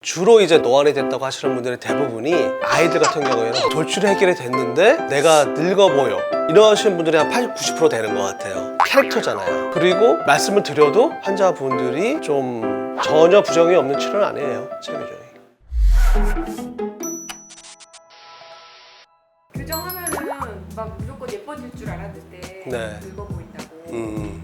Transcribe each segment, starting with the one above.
주로 이제 노안이 됐다고 하시는 분들의 대부분이 아이들 같은 경우에는 돌출 해결이 됐는데 내가 늙어 보여 이러시는 분들이 한 80, 90% 되는 것 같아요. 캐릭터잖아요. 그리고 말씀을 드려도 환자분들이 좀 전혀 부정이 없는 치료는 아니에요. 제 교정이. 교정하면은 막 무조건 예뻐질 줄 알았는데 네. 늙어 보인다고.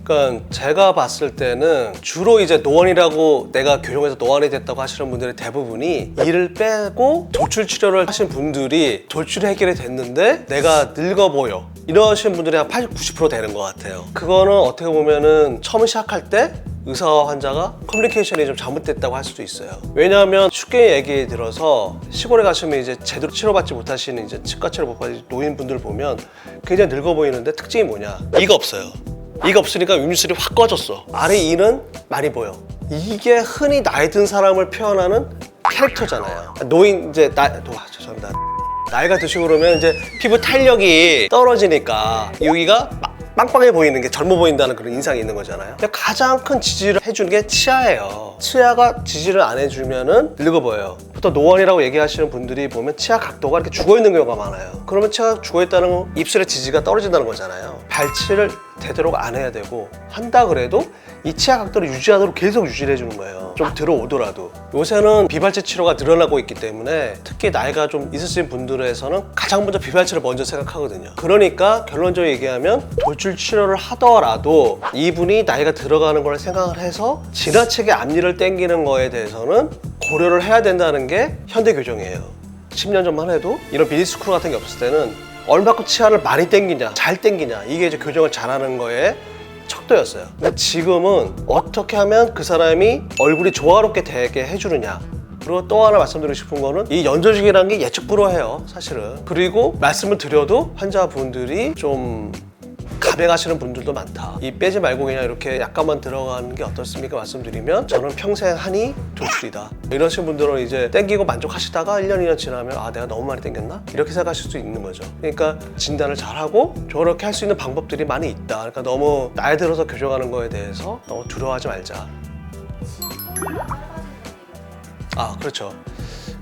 그러니까 제가 봤을 때는 주로 이제 노안이라고 내가 교정해서 노안이 됐다고 하시는 분들의 대부분이 이를 빼고 돌출 치료를 하신 분들이 돌출 해결이 됐는데 내가 늙어 보여 이러신 분들이 한 80, 90% 되는 것 같아요. 그거는 어떻게 보면은 처음 시작할 때 의사와 환자가 커뮤니케이션이 좀 잘못됐다고 할 수도 있어요. 왜냐하면 쉽게 얘기 들어서 시골에 가시면 이제 제대로 치료받지 못하시는 이제 치과 치료 못 받는 노인분들 보면 굉장히 늙어 보이는데 특징이 뭐냐? 이가 없어요. 이가 없으니까 윗입술이 확 꺼졌어. 아래 이는 많이 보여. 이게 흔히 나이 든 사람을 표현하는 캐릭터잖아요. 노인 이제 죄송합니다. 나이가 드시고 그러면 이제 피부 탄력이 떨어지니까 여기가 빵빵해 보이는 게 젊어 보인다는 그런 인상이 있는 거잖아요. 근데 가장 큰 지지를 해주는 게 치아예요. 치아가 지지를 안 해주면은 늙어 보여요. 보통 노안이라고 얘기하시는 분들이 보면 치아 각도가 이렇게 죽어 있는 경우가 많아요. 그러면 치아가 죽어 있다는 건 입술의 지지가 떨어진다는 거잖아요. 발치를 되도록 안 해야 되고 한다 그래도 이 치아 각도를 유지하도록 계속 유지를 해주는 거예요. 좀 들어오더라도. 요새는 비발치 치료가 늘어나고 있기 때문에 특히 나이가 좀 있으신 분들에서는 가장 먼저 비발치를 먼저 생각하거든요. 그러니까 결론적으로 얘기하면 돌출 치료를 하더라도 이분이 나이가 들어가는 걸 생각을 해서 지나치게 앞니를 당기는 거에 대해서는 고려를 해야 된다는 게 현대 교정이에요. 10년 전만 해도 이런 비니스크루 같은 게 없을 때는 얼마큼 치아를 많이 당기냐 잘 당기냐 이게 이제 교정을 잘하는 거에 척도였어요. 근데 지금은 어떻게 하면 그 사람이 얼굴이 조화롭게 되게 해주느냐. 그리고 또 하나 말씀드리고 싶은 거는 이 연조직이라는 게 예측 불허해요 사실은. 그리고 말씀을 드려도 환자분들이 좀 감행하시는 분들도 많다. 이 빼지 말고 그냥 이렇게 약간만 들어가는 게 어떻습니까 말씀드리면 저는 평생 한이 돌출이다 이러신 분들은 이제 땡기고 만족하시다가 1년 2년 지나면 아 내가 너무 많이 땡겼나? 이렇게 생각하실 수 있는 거죠. 그러니까 진단을 잘하고 저렇게 할 수 있는 방법들이 많이 있다. 그러니까 너무 나이 들어서 교정하는 거에 대해서 너무 두려워하지 말자. 아 그렇죠.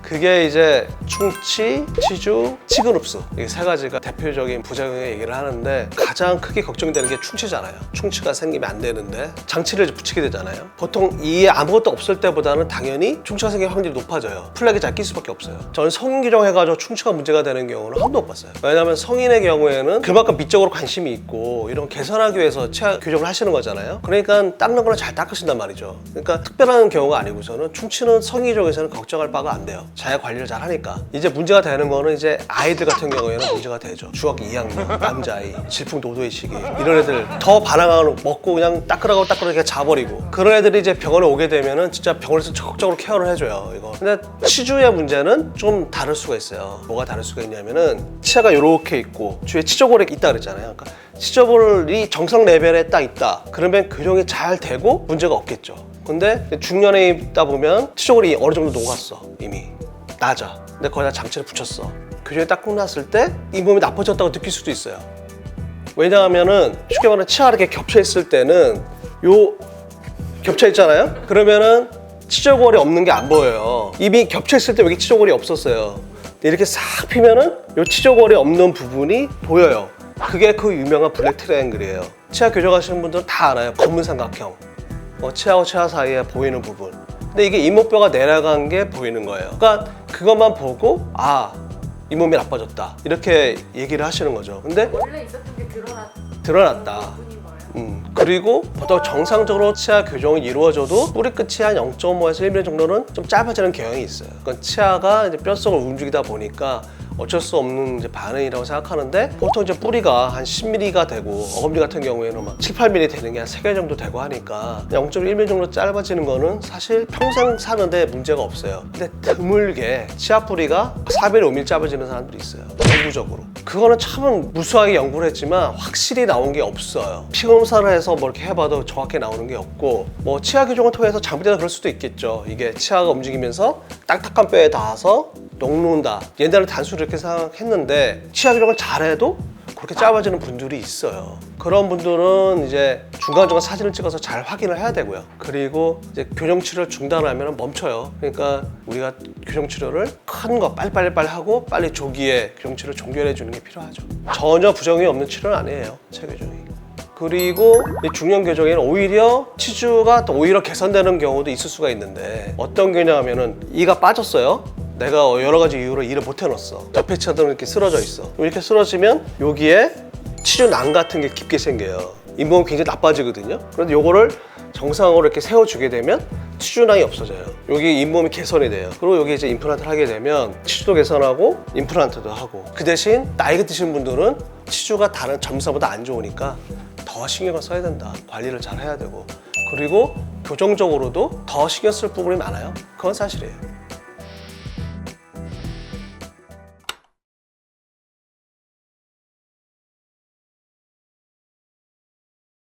그게 이제 충치, 치주, 치근흡수 이 세 가지가 대표적인 부작용의 얘기를 하는데 가장 크게 걱정되는 게 충치잖아요. 충치가 생기면 안 되는데 장치를 붙이게 되잖아요. 보통 이에 아무것도 없을 때보다는 당연히 충치가 생길 확률이 높아져요. 플렉이 잘 낄 수밖에 없어요. 저는 성인 교정해가지고 충치가 문제가 되는 경우는 한 번도 못 봤어요. 왜냐하면 성인의 경우에는 그만큼 미적으로 관심이 있고 이런 개선하기 위해서 치아 교정을 하시는 거잖아요. 그러니까 닦는 거는 잘 닦으신단 말이죠. 그러니까 특별한 경우가 아니고서는 충치는 성인 교정에서는 걱정할 바가 안 돼요. 자기 관리를 잘 하니까. 이제 문제가 되는 거는 이제 아이들 같은 경우에는 문제가 되죠. 중학교 2학년 남자아이 질풍노도의 시기 이런 애들 더 반항하고 먹고 그냥 따끈하고 그냥 자버리고 그런 애들이 이제 병원에 오게 되면은 진짜 병원에서 적극적으로 케어를 해줘요 이거. 근데 치주의 문제는 좀 다를 수가 있어요. 뭐가 다를 수가 있냐면은 치아가 이렇게 있고 주위에 치조골이 있다 그랬잖아요. 그러니까 치조골이 정상 레벨에 딱 있다 그러면 교정이 잘 되고 문제가 없겠죠. 근데 중년에 있다 보면 치조골이 어느 정도 녹았어 이미 낮아. 근데 거기다 장치를 붙였어. 교정이 딱 끝났을 때 이 몸이 나빠졌다고 느낄 수도 있어요. 왜냐하면은 쉽게 말하면 치아가 이렇게 겹쳐 있을 때는 요 겹쳐 있잖아요. 그러면은 치조골이 없는 게 안 보여요. 이미 겹쳐 있을 때 여기 치조골이 없었어요. 근데 이렇게 싹 피면은 요 치조골이 없는 부분이 보여요. 그게 그 유명한 블랙 트라이앵글이에요. 치아 교정하시는 분들은 다 알아요. 검은 삼각형. 치아와 치아 사이에 보이는 부분. 근데 이게 잇몸뼈가 내려간 게 보이는 거예요. 그러니까 그것만 보고 아 잇몸이 나빠졌다 이렇게 얘기를 하시는 거죠. 근데 원래 있었던 게 드러났다. 부분인 거예요. 그리고 보통 정상적으로 치아 교정이 이루어져도 뿌리 끝이 한 0.5에서 1mm 정도는 좀 짧아지는 경향이 있어요. 그러니까 치아가 이제 뼛속을 움직이다 보니까 어쩔 수 없는 이제 반응이라고 생각하는데 보통 이제 뿌리가 한 10mm가 되고 어금니 같은 경우에는 막 7, 8mm 되는 게 한 3개 정도 되고 하니까 0.1mm 정도 짧아지는 거는 사실 평생 사는데 문제가 없어요. 근데 드물게 치아 뿌리가 4mm, 5mm 짧아지는 사람들이 있어요. 영구적으로. 그거는 참 무수하게 연구를 했지만 확실히 나온 게 없어요. 피검사를 해서 뭐 이렇게 해봐도 정확히 나오는 게 없고 뭐 치아 교정을 통해서 잘못돼서 그럴 수도 있겠죠. 이게 치아가 움직이면서 딱딱한 뼈에 닿아서 녹는다. 옛날에 단수를 이렇게 생각했는데 치아 교정을 잘해도 그렇게 짧아지는 분들이 있어요. 그런 분들은 이제 중간중간 사진을 찍어서 잘 확인을 해야 되고요. 그리고 이제 교정 치료를 중단하면 멈춰요. 그러니까 우리가 교정 치료를 큰 거 빨리 하고 빨리 조기에 교정 치료를 종결해 주는 게 필요하죠. 전혀 부정이 없는 치료는 아니에요, 체교정이. 그리고 이 중년 교정에는 오히려 치주가 또 오히려 개선되는 경우도 있을 수가 있는데, 어떤 경우냐면은 이가 빠졌어요. 내가 여러 가지 이유로 일을 못 해놨어. 옆에 차들은 이렇게 쓰러져 있어. 이렇게 쓰러지면 여기에 치주낭 같은 게 깊게 생겨요. 잇몸이 굉장히 나빠지거든요. 그런데 요거를 정상으로 이렇게 세워주게 되면 치주낭이 없어져요. 여기 잇몸이 개선이 돼요. 그리고 여기 이제 임플란트를 하게 되면 치주도 개선하고 임플란트도 하고, 그 대신 나이가 드신 분들은 치주가 다른 점사보다 안 좋으니까 더 신경을 써야 된다. 관리를 잘 해야 되고, 그리고 교정적으로도 더 신경 쓸 부분이 많아요. 그건 사실이에요.